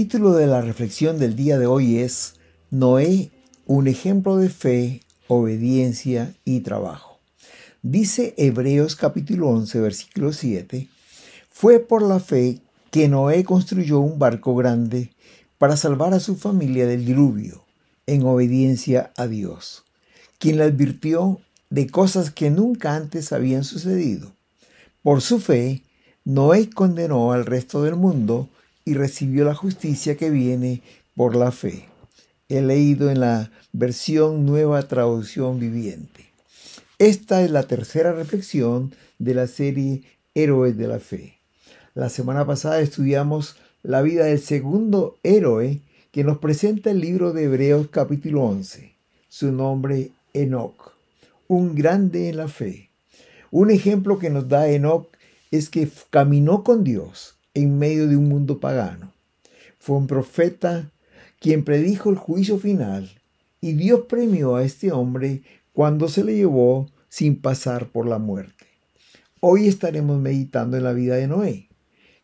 título de la reflexión del día de hoy es Noé, un ejemplo de fe, obediencia y trabajo. Dice Hebreos capítulo 11, versículo 7, fue por la fe que Noé construyó un barco grande para salvar a su familia del diluvio, en obediencia a Dios, quien le advirtió de cosas que nunca antes habían sucedido. Por su fe, Noé condenó al resto del mundo y recibió la justicia que viene por la fe. He leído en la versión Nueva Traducción Viviente. Esta es la tercera reflexión de la serie Héroes de la Fe. La semana pasada estudiamos la vida del segundo héroe que nos presenta el libro de Hebreos capítulo 11. Su nombre, Enoc, un grande en la fe. Un ejemplo que nos da Enoc es que caminó con Dios en medio de un mundo pagano. Fue un profeta quien predijo el juicio final y Dios premió a este hombre cuando se le llevó sin pasar por la muerte. Hoy estaremos meditando en la vida de Noé,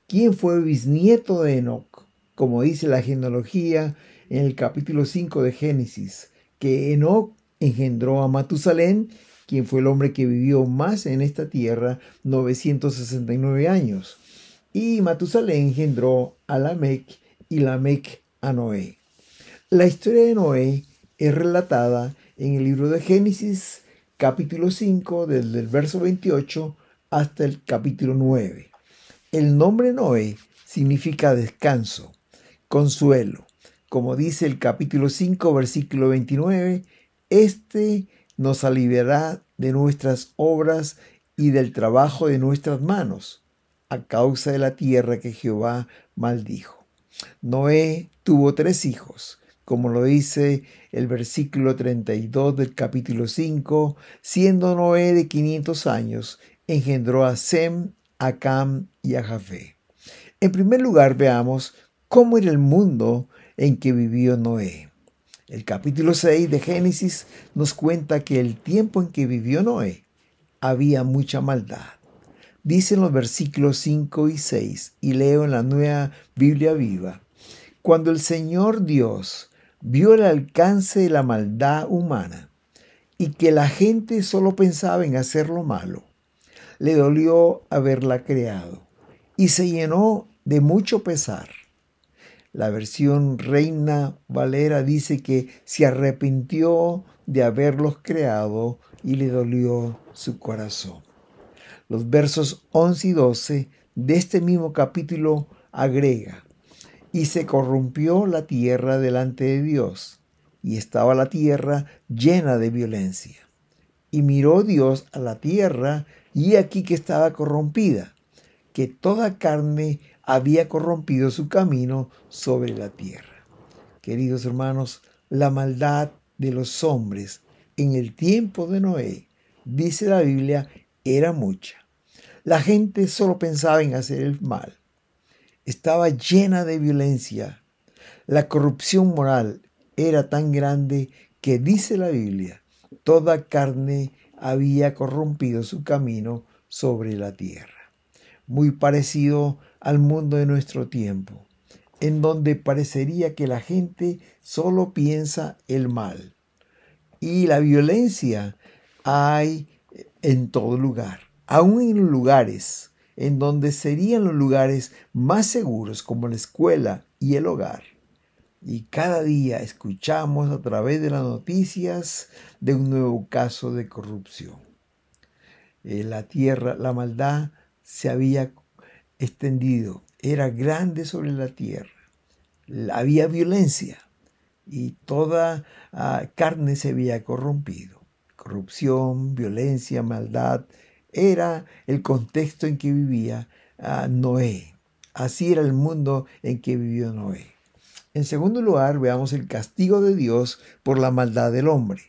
quien fue bisnieto de Enoc, como dice la genealogía en el capítulo 5 de Génesis, que Enoc engendró a Matusalén, quien fue el hombre que vivió más en esta tierra, 969 años. Y Matusalén engendró a Lamec y Lamec a Noé. La historia de Noé es relatada en el libro de Génesis, capítulo 5, desde el verso 28 hasta el capítulo 9. El nombre Noé significa descanso, consuelo. Como dice el capítulo 5, versículo 29, este nos aliviará de nuestras obras y del trabajo de nuestras manos, a causa de la tierra que Jehová maldijo. Noé tuvo 3 hijos, como lo dice el versículo 32 del capítulo 5, siendo Noé de 500 años, engendró a Sem, a Cam y a Jafé. En primer lugar, veamos cómo era el mundo en que vivió Noé. El capítulo 6 de Génesis nos cuenta que el tiempo en que vivió Noé había mucha maldad. Dicen los versículos 5 y 6, y leo en la Nueva Biblia Viva. Cuando el Señor Dios vio el alcance de la maldad humana y que la gente solo pensaba en hacer lo malo, le dolió haberla creado y se llenó de mucho pesar. La versión Reina Valera dice que se arrepintió de haberlos creado y le dolió su corazón. Los versos 11 y 12 de este mismo capítulo agrega, y se corrompió la tierra delante de Dios, y estaba la tierra llena de violencia. Y miró Dios a la tierra, y aquí que estaba corrompida, que toda carne había corrompido su camino sobre la tierra. Queridos hermanos, la maldad de los hombres en el tiempo de Noé, dice la Biblia, era mucha. La gente solo pensaba en hacer el mal. Estaba llena de violencia. La corrupción moral era tan grande que, dice la Biblia, toda carne había corrompido su camino sobre la tierra. Muy parecido al mundo de nuestro tiempo, en donde parecería que la gente solo piensa el mal. Y la violencia hay en todo lugar, aún en los lugares en donde serían los lugares más seguros, como la escuela y el hogar. Y cada día escuchamos a través de las noticias de un nuevo caso de corrupción. La tierra, la maldad se había extendido, era grande sobre la tierra. Había violencia y toda carne se había corrompido. Corrupción, violencia, maldad, era el contexto en que vivía Noé. Así era el mundo en que vivió Noé. En segundo lugar, veamos el castigo de Dios por la maldad del hombre.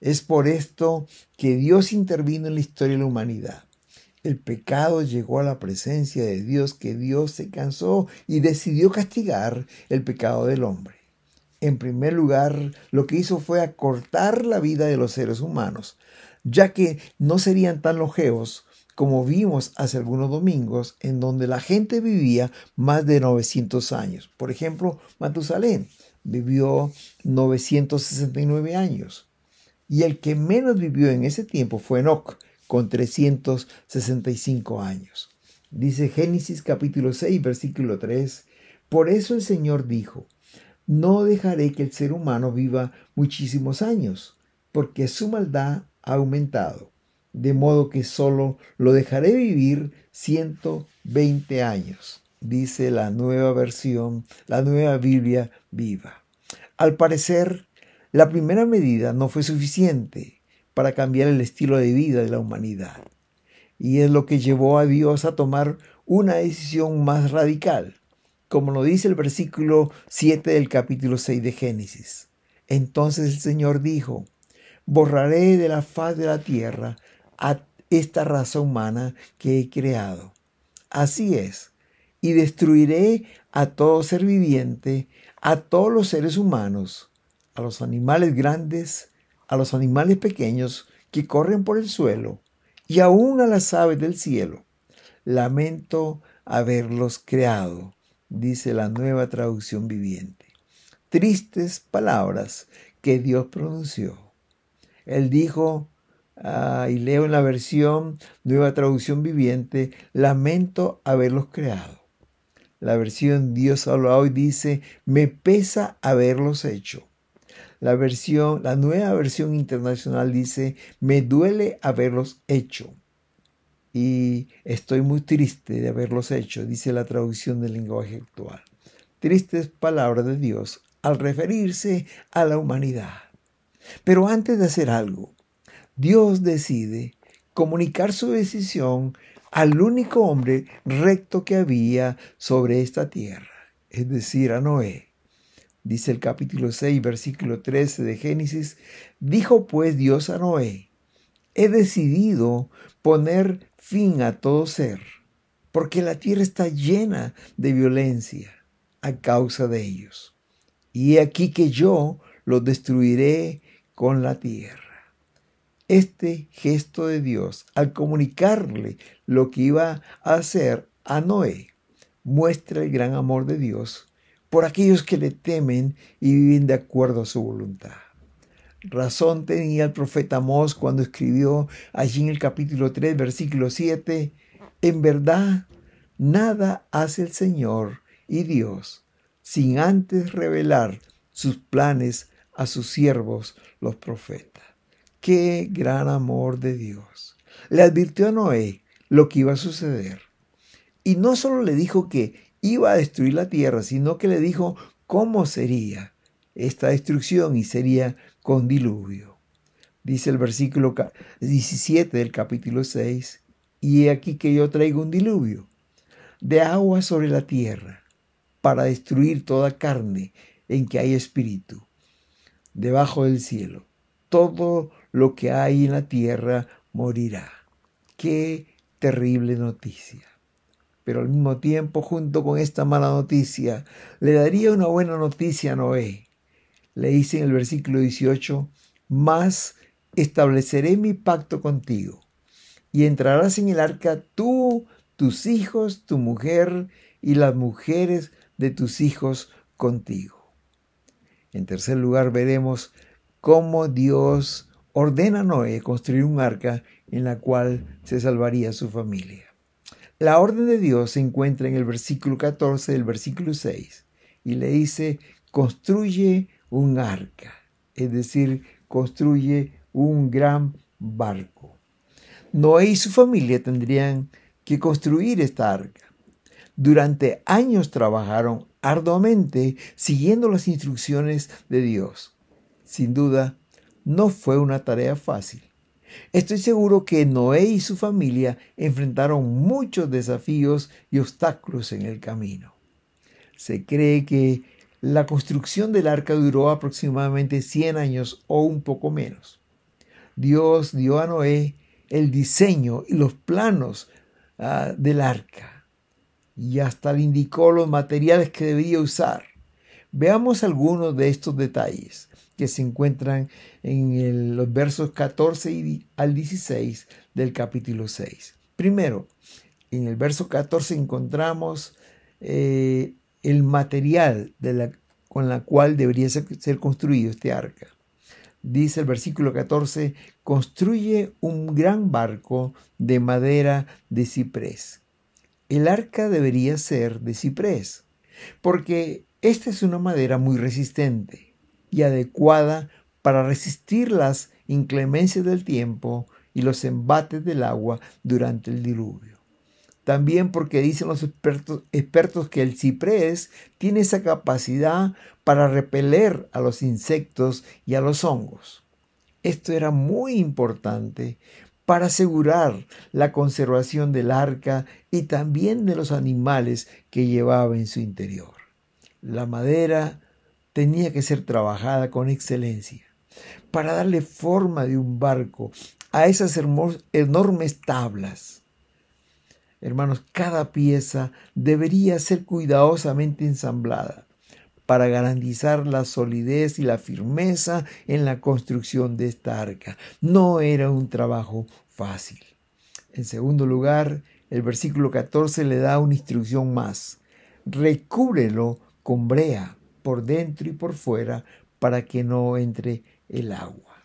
Es por esto que Dios intervino en la historia de la humanidad. El pecado llegó a la presencia de Dios, que Dios se cansó y decidió castigar el pecado del hombre. En primer lugar, lo que hizo fue acortar la vida de los seres humanos, ya que no serían tan longevos como vimos hace algunos domingos, en donde la gente vivía más de 900 años. Por ejemplo, Matusalén vivió 969 años. Y el que menos vivió en ese tiempo fue Enoc, con 365 años. Dice Génesis capítulo 6, versículo 3, por eso el Señor dijo, no dejaré que el ser humano viva muchísimos años, porque su maldad ha aumentado, de modo que solo lo dejaré vivir 120 años, dice la nueva versión, la nueva Biblia viva. Al parecer, la primera medida no fue suficiente para cambiar el estilo de vida de la humanidad, y es lo que llevó a Dios a tomar una decisión más radical, como lo dice el versículo 7 del capítulo 6 de Génesis. Entonces el Señor dijo, borraré de la faz de la tierra a esta raza humana que he creado. Así es, y destruiré a todo ser viviente, a todos los seres humanos, a los animales grandes, a los animales pequeños que corren por el suelo, y aún a las aves del cielo. Lamento haberlos creado, dice la nueva traducción viviente. Tristes palabras que Dios pronunció. Él dijo, y leo en la versión nueva traducción viviente, lamento haberlos creado. La versión Dios habla hoy dice, me pesa haberlos hecho. La nueva versión internacional dice, me duele haberlos hecho. Y estoy muy triste de haberlos hecho, dice la traducción del lenguaje actual. Tristes palabras de Dios al referirse a la humanidad. Pero antes de hacer algo, Dios decide comunicar su decisión al único hombre recto que había sobre esta tierra, es decir, a Noé. Dice el capítulo 6, versículo 13 de Génesis, dijo pues Dios a Noé, he decidido poner fin a todo ser, porque la tierra está llena de violencia a causa de ellos. Y he aquí que yo los destruiré con la tierra. Este gesto de Dios, al comunicarle lo que iba a hacer a Noé, muestra el gran amor de Dios por aquellos que le temen y viven de acuerdo a su voluntad. Razón tenía el profeta Amós cuando escribió allí en el capítulo 3, versículo 7, en verdad, nada hace el Señor y Dios sin antes revelar sus planes a sus siervos, los profetas. ¡Qué gran amor de Dios! Le advirtió a Noé lo que iba a suceder. Y no solo le dijo que iba a destruir la tierra, sino que le dijo cómo sería esta destrucción y sería con diluvio. Dice el versículo 17 del capítulo 6, y he aquí que yo traigo un diluvio de agua sobre la tierra para destruir toda carne en que hay espíritu debajo del cielo. Todo lo que hay en la tierra morirá. ¡Qué terrible noticia! Pero al mismo tiempo, junto con esta mala noticia, le daría una buena noticia a Noé. Le dice en el versículo 18, mas estableceré mi pacto contigo, y entrarás en el arca tú, tus hijos, tu mujer y las mujeres de tus hijos contigo. En tercer lugar, veremos cómo Dios ordena a Noé construir un arca en la cual se salvaría su familia. La orden de Dios se encuentra en el versículo 14 del versículo 6 y le dice, construye un arca, es decir, construye un gran barco. Noé y su familia tendrían que construir esta arca. Durante años trabajaron arduamente siguiendo las instrucciones de Dios. Sin duda, no fue una tarea fácil. Estoy seguro que Noé y su familia enfrentaron muchos desafíos y obstáculos en el camino. Se cree que la construcción del arca duró aproximadamente 100 años o un poco menos. Dios dio a Noé el diseño y los planos del arca y hasta le indicó los materiales que debía usar. Veamos algunos de estos detalles que se encuentran en los versos 14 al 16 del capítulo 6. Primero, en el verso 14 encontramos el material con la cual debería ser construido este arca. Dice el versículo 14, construye un gran barco de madera de ciprés. El arca debería ser de ciprés, porque esta es una madera muy resistente y adecuada para resistir las inclemencias del tiempo y los embates del agua durante el diluvio. También porque dicen los expertos que el ciprés tiene esa capacidad para repeler a los insectos y a los hongos. Esto era muy importante para asegurar la conservación del arca y también de los animales que llevaba en su interior. La madera tenía que ser trabajada con excelencia para darle forma de un barco a esas enormes tablas. Hermanos, cada pieza debería ser cuidadosamente ensamblada para garantizar la solidez y la firmeza en la construcción de esta arca. No era un trabajo fácil. En segundo lugar, el versículo 14 le da una instrucción más. Recúbrelo con brea por dentro y por fuera para que no entre el agua.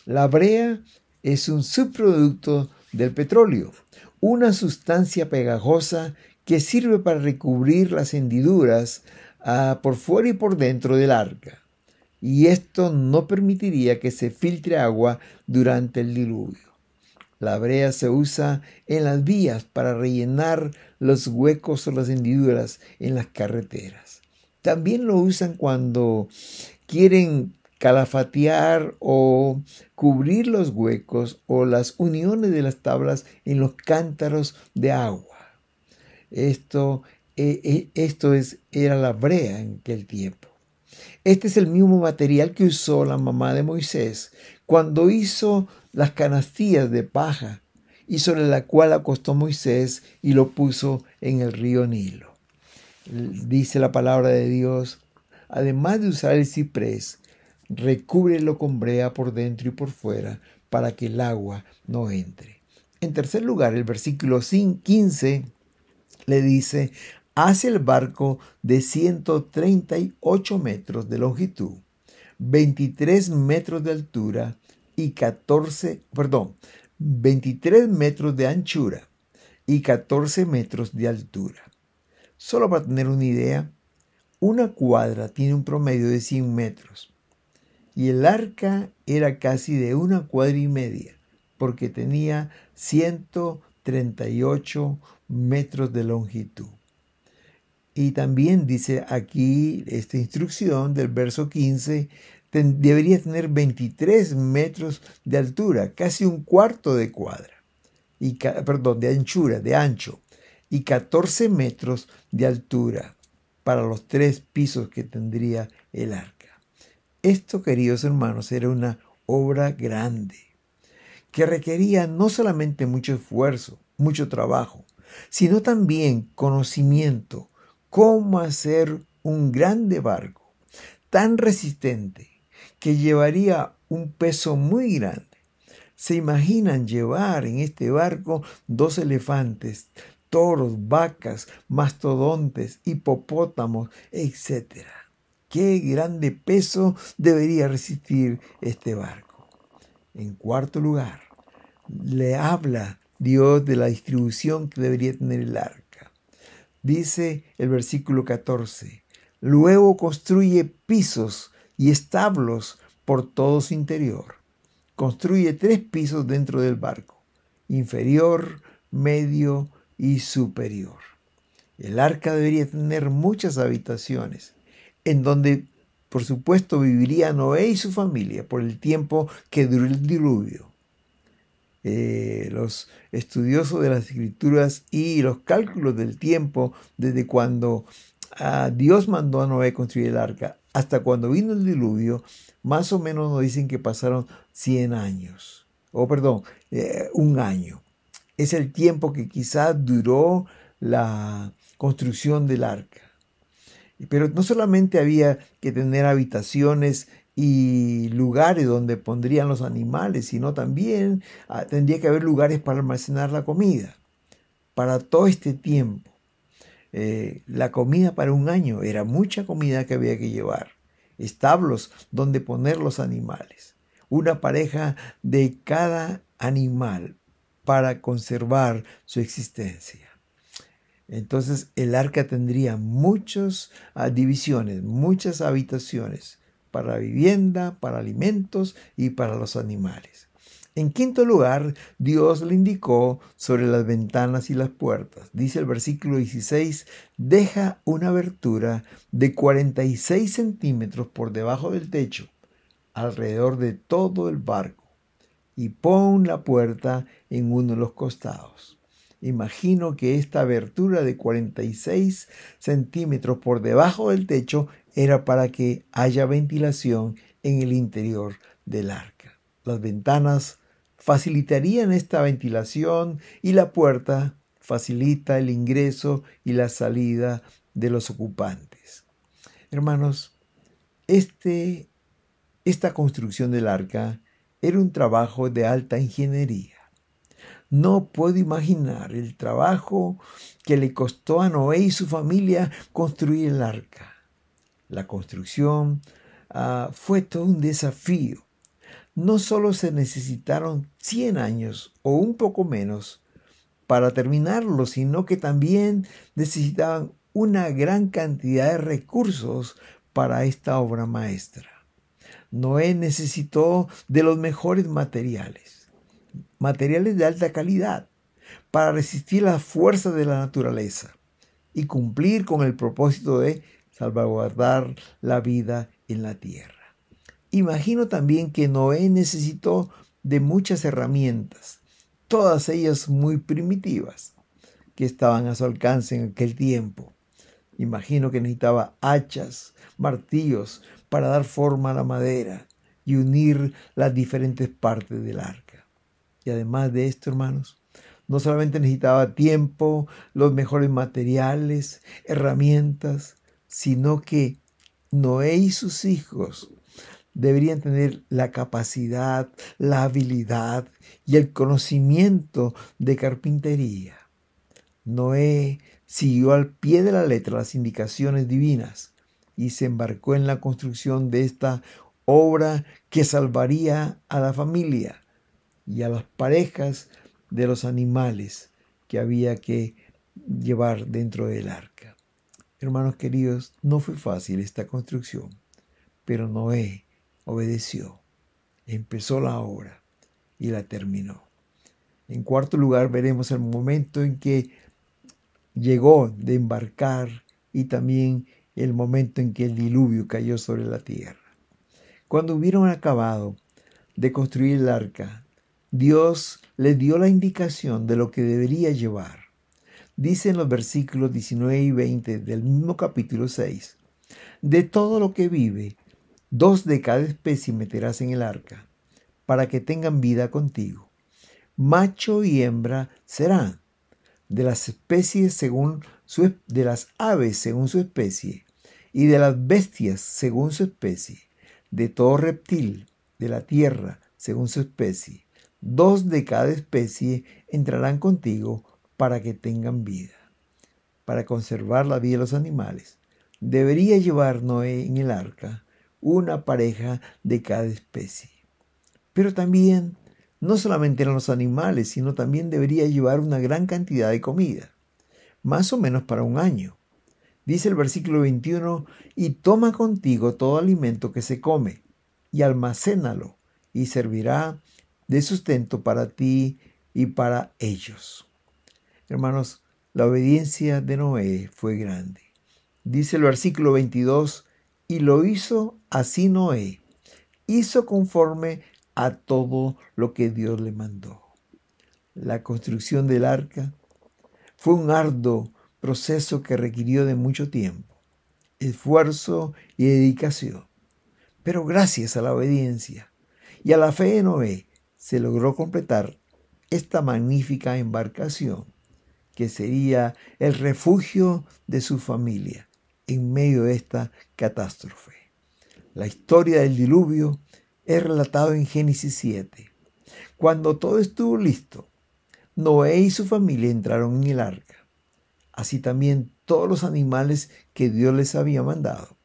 La brea es un subproducto del petróleo, una sustancia pegajosa que sirve para recubrir las hendiduras por fuera y por dentro del arca. Y esto no permitiría que se filtre agua durante el diluvio. La brea se usa en las vías para rellenar los huecos o las hendiduras en las carreteras. También lo usan cuando quieren calafatear o cubrir los huecos o las uniones de las tablas en los cántaros de agua. Esto era la brea en aquel tiempo. Este es el mismo material que usó la mamá de Moisés cuando hizo las canastillas de paja y sobre la cual acostó Moisés y lo puso en el río Nilo. Dice la palabra de Dios, además de usar el ciprés, recúbrelo con brea por dentro y por fuera para que el agua no entre. En tercer lugar, el versículo 15 le dice, haz el barco de 138 metros de longitud, 23 metros de altura y 23 metros de anchura y 14 metros de altura. Solo para tener una idea, una cuadra tiene un promedio de 100 metros y el arca era casi de 1,5 cuadras porque tenía 138 metros de longitud. Y también dice aquí esta instrucción del verso 15, debería tener 23 metros de altura, casi 1/4 de cuadra, de anchura, de ancho, y 14 metros de altura para los 3 pisos que tendría el arca. Esto, queridos hermanos, era una obra grande, que requería no solamente mucho esfuerzo, mucho trabajo, sino también conocimiento, cómo hacer un grande barco tan resistente que llevaría un peso muy grande. ¿Se imaginan llevar en este barco 2 elefantes, toros, vacas, mastodontes, hipopótamos, etcétera? ¿Qué grande peso debería resistir este barco? En cuarto lugar, le habla Dios de la distribución que debería tener el arca. Dice el versículo 14, luego construye pisos y establos por todo su interior. Construye 3 pisos dentro del barco, inferior, medio y superior. El arca debería tener muchas habitaciones, en donde, por supuesto, viviría Noé y su familia por el tiempo que duró el diluvio. Los estudiosos de las Escrituras y los cálculos del tiempo, desde cuando Dios mandó a Noé construir el arca hasta cuando vino el diluvio, más o menos nos dicen que pasaron 100 años. Un año. Es el tiempo que quizás duró la construcción del arca. Pero no solamente había que tener habitaciones y lugares donde pondrían los animales, sino también tendría que haber lugares para almacenar la comida. para todo este tiempo. La comida para un año era mucha comida que había que llevar. Establos donde poner los animales. Una pareja de cada animal para conservar su existencia. Entonces el arca tendría muchas divisiones, muchas habitaciones para la vivienda, para alimentos y para los animales. En quinto lugar, Dios le indicó sobre las ventanas y las puertas. Dice el versículo 16, deja una abertura de 46 centímetros por debajo del techo, alrededor de todo el barco, y pon la puerta en uno de los costados. Imagino que esta abertura de 46 centímetros por debajo del techo era para que haya ventilación en el interior del arca. Las ventanas facilitarían esta ventilación y la puerta facilita el ingreso y la salida de los ocupantes. Hermanos, esta construcción del arca era un trabajo de alta ingeniería. No puedo imaginar el trabajo que le costó a Noé y su familia construir el arca. La construcción fue todo un desafío. No solo se necesitaron 100 años o un poco menos para terminarlo, sino que también necesitaban una gran cantidad de recursos para esta obra maestra. Noé necesitó de los mejores materiales de alta calidad, para resistir las fuerzas de la naturaleza y cumplir con el propósito de salvaguardar la vida en la tierra. Imagino también que Noé necesitó de muchas herramientas, todas ellas muy primitivas, que estaban a su alcance en aquel tiempo. Imagino que necesitaba hachas, martillos para dar forma a la madera y unir las diferentes partes del arca. Y además de esto, hermanos, no solamente necesitaba tiempo, los mejores materiales, herramientas, sino que Noé y sus hijos deberían tener la capacidad, la habilidad y el conocimiento de carpintería. Noé siguió al pie de la letra las indicaciones divinas y se embarcó en la construcción de esta obra que salvaría a la familia y a las parejas de los animales que había que llevar dentro del arca. Hermanos queridos, no fue fácil esta construcción, pero Noé obedeció, empezó la obra y la terminó. En cuarto lugar, veremos el momento en que llegó de embarcar y también el momento en que el diluvio cayó sobre la tierra. Cuando hubieron acabado de construir el arca, Dios les dio la indicación de lo que debería llevar. Dice en los versículos 19 y 20 del mismo capítulo 6, de todo lo que vive, 2 de cada especie meterás en el arca, para que tengan vida contigo. Macho y hembra serán, de las especies de las aves según su especie, y de las bestias según su especie, de todo reptil de la tierra según su especie. 2 de cada especie entrarán contigo para que tengan vida. Para conservar la vida de los animales, debería llevar Noé en el arca una pareja de cada especie. Pero también, no solamente eran los animales, sino también debería llevar una gran cantidad de comida, más o menos para un año. Dice el versículo 21, y toma contigo todo alimento que se come, y almacénalo, y servirá de sustento para ti y para ellos. Hermanos, la obediencia de Noé fue grande. Dice el versículo 22, y lo hizo así Noé, hizo conforme a todo lo que Dios le mandó. La construcción del arca fue un arduo proceso que requirió de mucho tiempo, esfuerzo y dedicación. Pero gracias a la obediencia y a la fe de Noé, se logró completar esta magnífica embarcación que sería el refugio de su familia en medio de esta catástrofe. La historia del diluvio es relatado en Génesis 7. Cuando todo estuvo listo, Noé y su familia entraron en el arca, así también todos los animales que Dios les había mandado.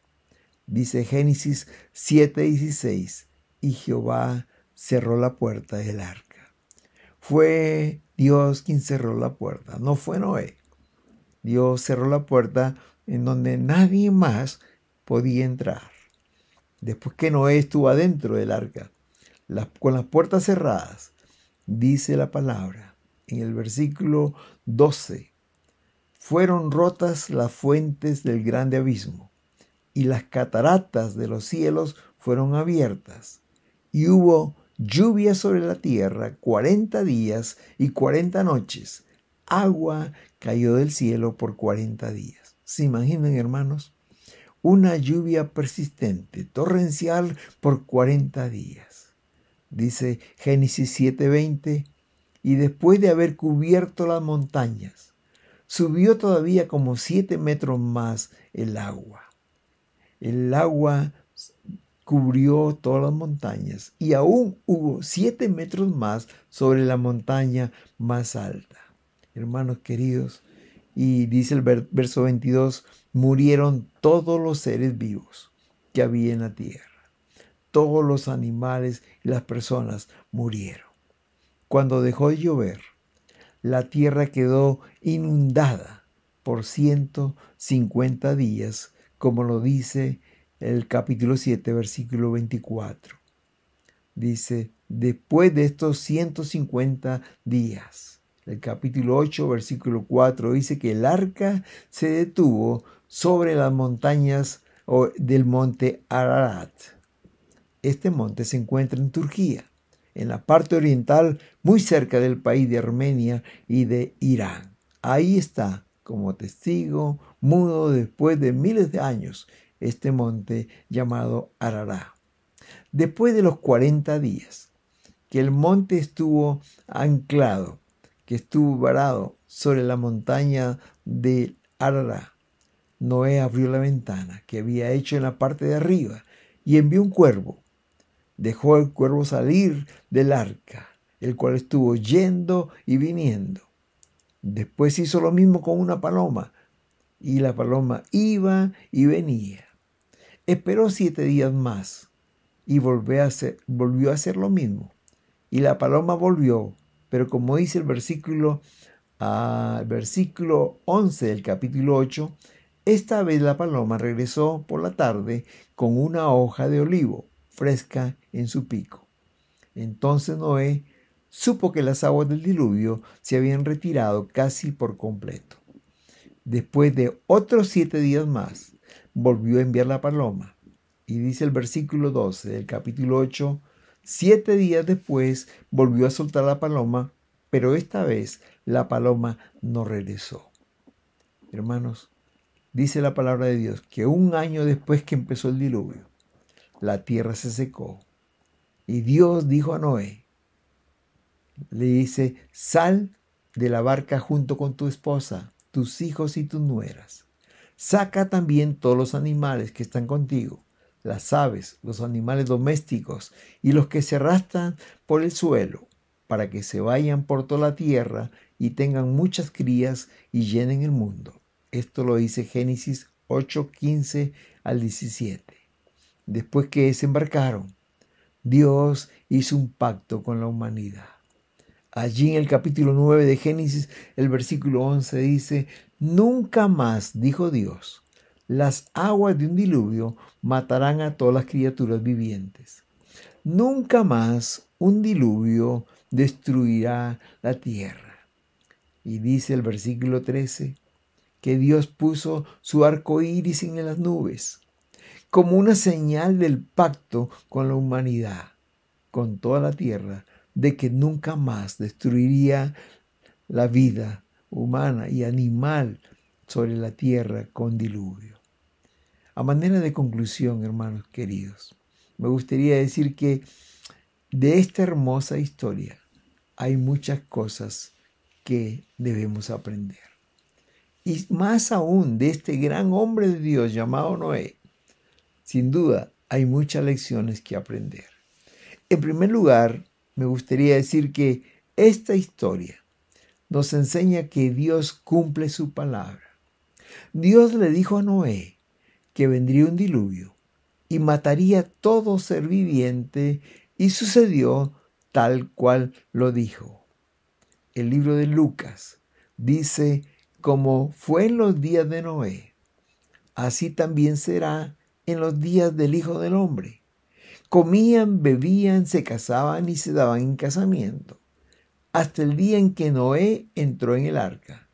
Dice Génesis 7:16, y Jehová cerró la puerta del arca. Fue Dios quien cerró la puerta, no fue Noé. Dios cerró la puerta en donde nadie más podía entrar. Después que Noé estuvo adentro del arca, con las puertas cerradas, dice la palabra en el versículo 12, fueron rotas las fuentes del grande abismo, y las cataratas de los cielos fueron abiertas, y hubo lluvia sobre la tierra 40 días y 40 noches. Agua cayó del cielo por 40 días. ¿Se imaginan, hermanos? Una lluvia persistente, torrencial por 40 días. Dice Génesis 7:20, y después de haber cubierto las montañas, subió todavía como 7 metros más el agua. El agua cubrió todas las montañas y aún hubo 7 metros más sobre la montaña más alta. Hermanos queridos, y dice el verso 22, murieron todos los seres vivos que había en la tierra. Todos los animales y las personas murieron. Cuando dejó de llover, la tierra quedó inundada por 150 días, como lo dice el capítulo 7, versículo 24. Dice, después de estos 150 días, el capítulo 8, versículo 4, dice que el arca se detuvo sobre las montañas del monte Ararat. Este monte se encuentra en Turquía, en la parte oriental, muy cerca del país de Armenia y de Irán. Ahí está, como testigo mudo después de miles de años, este monte llamado Ararat. Después de los 40 días que el monte estuvo anclado, que estuvo varado sobre la montaña de Ararat, Noé abrió la ventana que había hecho en la parte de arriba y envió un cuervo. Dejó el cuervo salir del arca, el cual estuvo yendo y viniendo. Después hizo lo mismo con una paloma, y la paloma iba y venía. Esperó 7 días más y volvió a hacer lo mismo. Y la paloma volvió, pero como dice el versículo 11 del capítulo 8, esta vez la paloma regresó por la tarde con una hoja de olivo fresca en su pico. Entonces Noé supo que las aguas del diluvio se habían retirado casi por completo. Después de otros 7 días más, volvió a enviar la paloma. Y dice el versículo 12 del capítulo 8, 7 días después volvió a soltar la paloma, pero esta vez la paloma no regresó. Hermanos, dice la palabra de Dios que un año después que empezó el diluvio, la tierra se secó. Y Dios dijo a Noé, le dice, sal de la barca junto con tu esposa, tus hijos y tus nueras. Saca también todos los animales que están contigo, las aves, los animales domésticos y los que se arrastran por el suelo, para que se vayan por toda la tierra y tengan muchas crías y llenen el mundo. Esto lo dice Génesis 8:15 al 17. Después que se embarcaron, Dios hizo un pacto con la humanidad. Allí en el capítulo 9 de Génesis, el versículo 11 dice, nunca más, dijo Dios, las aguas de un diluvio matarán a todas las criaturas vivientes. Nunca más un diluvio destruirá la tierra. Y dice el versículo 13, que Dios puso su arco iris en las nubes, como una señal del pacto con la humanidad, con toda la tierra, de que nunca más destruiría la vida humana y animal sobre la tierra con diluvio. A manera de conclusión, hermanos queridos, me gustaría decir que de esta hermosa historia hay muchas cosas que debemos aprender. Y más aún de este gran hombre de Dios llamado Noé, sin duda hay muchas lecciones que aprender. En primer lugar, me gustaría decir que esta historia nos enseña que Dios cumple su palabra. Dios le dijo a Noé que vendría un diluvio y mataría todo ser viviente, y sucedió tal cual lo dijo. El libro de Lucas dice: como fue en los días de Noé, así también será en los días del Hijo del Hombre. Comían, bebían, se casaban y se daban en casamiento, hasta el día en que Noé entró en el arca,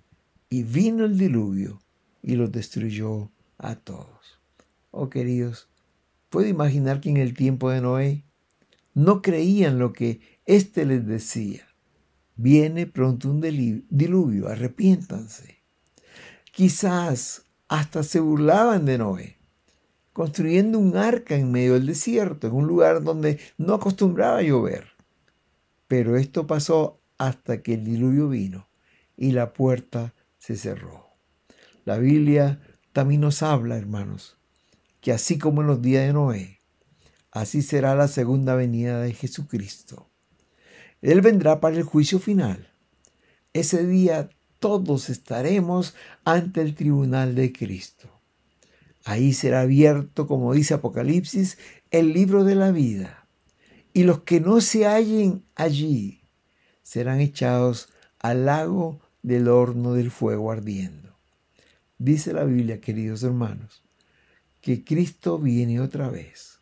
y vino el diluvio y los destruyó a todos. Oh, queridos, puedo imaginar que en el tiempo de Noé no creían lo que éste les decía. Viene pronto un diluvio, arrepiéntanse. Quizás hasta se burlaban de Noé, construyendo un arca en medio del desierto, en un lugar donde no acostumbraba a llover. Pero esto pasó hasta que el diluvio vino y la puerta se cerró. La Biblia también nos habla, hermanos, que así como en los días de Noé, así será la segunda venida de Jesucristo. Él vendrá para el juicio final. Ese día todos estaremos ante el tribunal de Cristo. Ahí será abierto, como dice Apocalipsis, el libro de la vida. Y los que no se hallen allí serán echados al lago del horno del fuego ardiendo. Dice la Biblia, queridos hermanos, que Cristo viene otra vez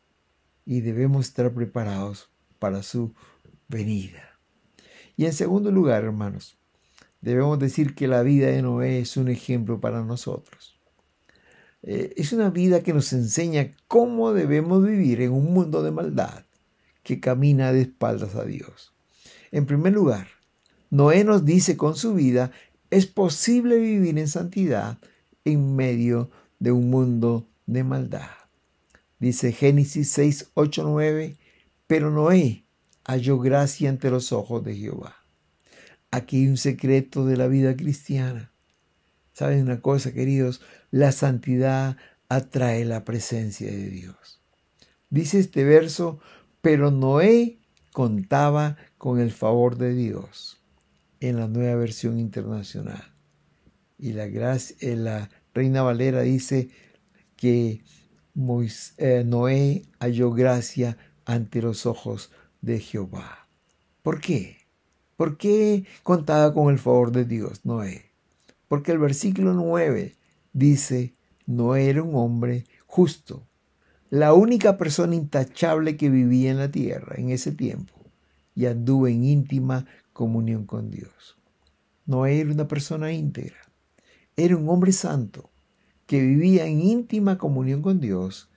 y debemos estar preparados para su venida. Y en segundo lugar, hermanos, debemos decir que la vida de Noé es un ejemplo para nosotros. Es una vida que nos enseña cómo debemos vivir en un mundo de maldad que camina de espaldas a Dios. En primer lugar, Noé nos dice con su vida: es posible vivir en santidad en medio de un mundo de maldad. Dice Génesis 6, 8, 9, pero Noé halló gracia ante los ojos de Jehová. Aquí hay un secreto de la vida cristiana. ¿Saben una cosa, queridos? La santidad atrae la presencia de Dios. Dice este verso: pero Noé contaba con el favor de Dios, en la Nueva Versión Internacional. Y la Reina Valera dice que Noé halló gracia ante los ojos de Jehová. ¿Por qué? ¿Por qué contaba con el favor de Dios Noé? Porque el versículo 9 dice: Noé era un hombre justo, la única persona intachable que vivía en la tierra en ese tiempo, y anduvo en íntima comunión con Dios. Noé era una persona íntegra, era un hombre santo que vivía en íntima comunión con Dios,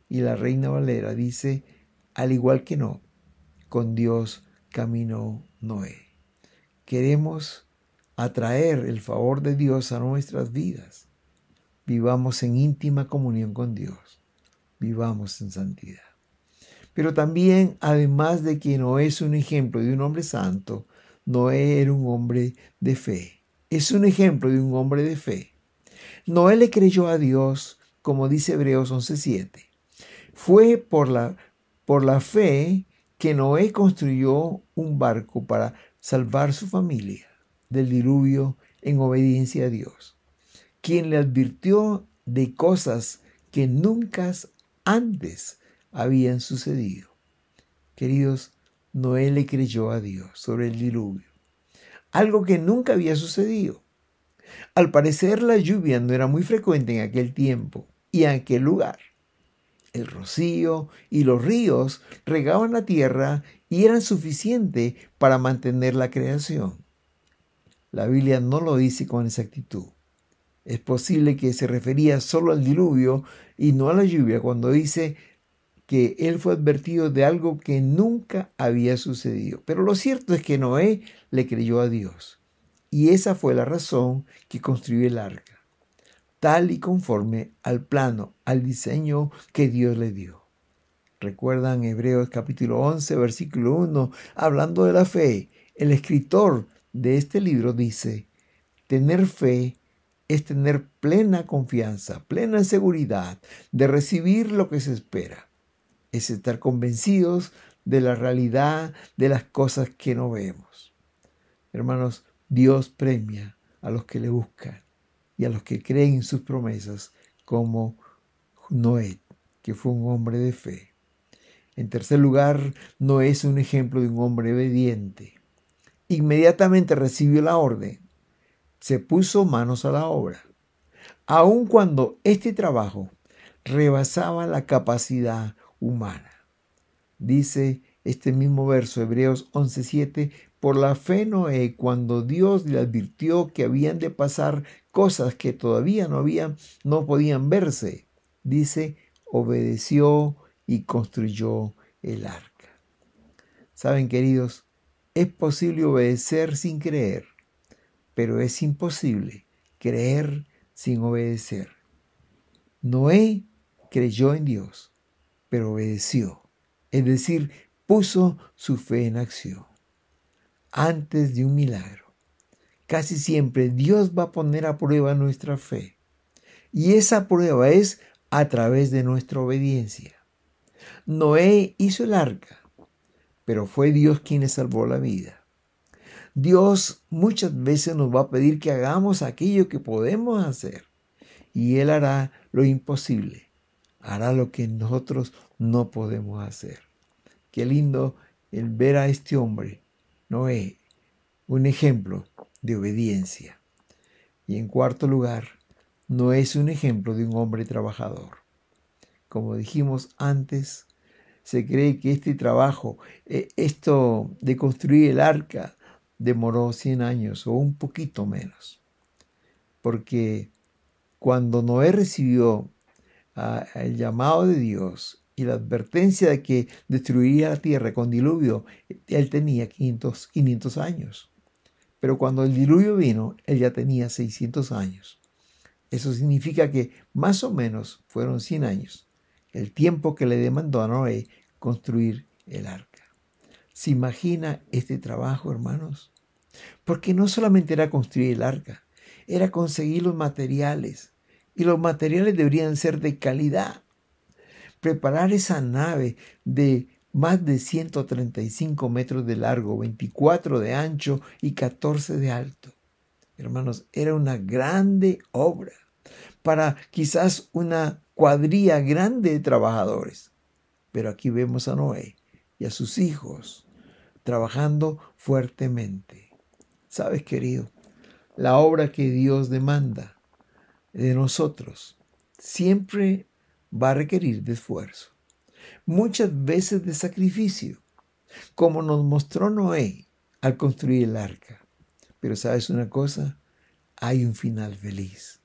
y la Reina Valera dice: al igual que no, con Dios caminó Noé. Queremos atraer el favor de Dios a nuestras vidas. Vivamos en íntima comunión con Dios. Vivamos en santidad. Pero también, además de que Noé es un ejemplo de un hombre santo, Noé era un hombre de fe. Es un ejemplo de un hombre de fe. Noé le creyó a Dios, como dice Hebreos 11:7. Fue por la fe que Noé construyó un barco para salvar su familia del diluvio en obediencia a Dios, quien le advirtió de cosas que nunca antes habían sucedido. Queridos, Noé le creyó a Dios sobre el diluvio, algo que nunca había sucedido. Al parecer, la lluvia no era muy frecuente en aquel tiempo y en aquel lugar. El rocío y los ríos regaban la tierra y eran suficientes para mantener la creación. La Biblia no lo dice con exactitud. Es posible que se refería solo al diluvio y no a la lluvia cuando dice que él fue advertido de algo que nunca había sucedido. Pero lo cierto es que Noé le creyó a Dios, y esa fue la razón que construyó el arca, tal y conforme al plano, al diseño que Dios le dio. Recuerdan Hebreos capítulo 11, versículo 1, hablando de la fe, el escritor de este libro dice: tener fe es tener plena confianza, plena seguridad de recibir lo que se espera. Es estar convencidos de la realidad de las cosas que no vemos. Hermanos, Dios premia a los que le buscan y a los que creen en sus promesas, como Noé, que fue un hombre de fe. En tercer lugar, Noé es un ejemplo de un hombre obediente. Inmediatamente recibió la orden, se puso manos a la obra, aun cuando este trabajo rebasaba la capacidad humana. Dice este mismo verso, Hebreos 11:7, por la fe Noé, cuando Dios le advirtió que habían de pasar cosas que todavía no podían verse, dice, obedeció y construyó el arca. Saben, queridos, es posible obedecer sin creer, pero es imposible creer sin obedecer. Noé creyó en Dios, pero obedeció, es decir, puso su fe en acción. Antes de un milagro, casi siempre Dios va a poner a prueba nuestra fe, y esa prueba es a través de nuestra obediencia. Noé hizo el arca, pero fue Dios quien le salvó la vida. Dios muchas veces nos va a pedir que hagamos aquello que podemos hacer, y Él hará lo imposible, hará lo que nosotros no podemos hacer. Qué lindo el ver a este hombre, Noé, un ejemplo de obediencia. Y en cuarto lugar, Noé es un ejemplo de un hombre trabajador. Como dijimos antes, se cree que este trabajo, esto de construir el arca, demoró 100 años o un poquito menos. Porque cuando Noé recibió el llamado de Dios y la advertencia de que destruiría la tierra con diluvio, él tenía 500 años. Pero cuando el diluvio vino, él ya tenía 600 años. Eso significa que más o menos fueron 100 años, el tiempo que le demandó a Noé construir el arca. ¿Se imagina este trabajo, hermanos? Porque no solamente era construir el arca, era conseguir los materiales. Y los materiales deberían ser de calidad. Preparar esa nave de más de 135 metros de largo, 24 de ancho y 14 de alto. Hermanos, era una grande obra para quizás una cuadrilla grande de trabajadores. Pero aquí vemos a Noé y a sus hijos trabajando fuertemente. ¿Sabes, querido? La obra que Dios demanda de nosotros siempre va a requerir de esfuerzo, muchas veces de sacrificio, como nos mostró Noé al construir el arca. Pero ¿sabes una cosa? Hay un final feliz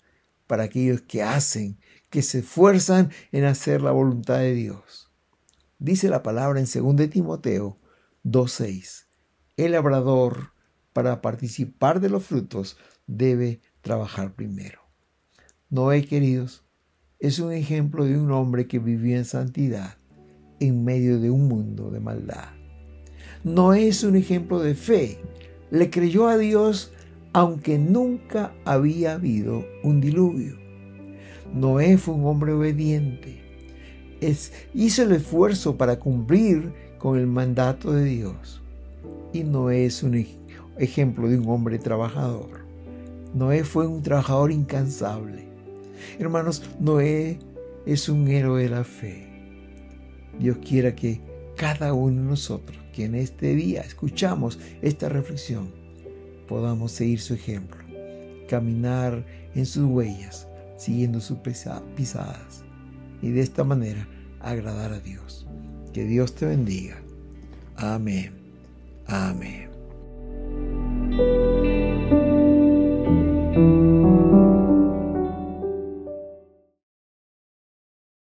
para aquellos que hacen, que se esfuerzan en hacer la voluntad de Dios. Dice la palabra en 2 Timoteo 2:6, el labrador, para participar de los frutos, debe trabajar primero. Noé, queridos, es un ejemplo de un hombre que vivió en santidad en medio de un mundo de maldad. Noé es un ejemplo de fe. Le creyó a Dios aunque nunca había habido un diluvio. Noé fue un hombre obediente. Hizo el esfuerzo para cumplir con el mandato de Dios. Y Noé es un ejemplo de un hombre trabajador. Noé fue un trabajador incansable. Hermanos, Noé es un héroe de la fe. Dios quiera que cada uno de nosotros, que en este día escuchamos esta reflexión, podamos seguir su ejemplo, caminar en sus huellas, siguiendo sus pisadas, y de esta manera agradar a Dios. Que Dios te bendiga. Amén. Amén.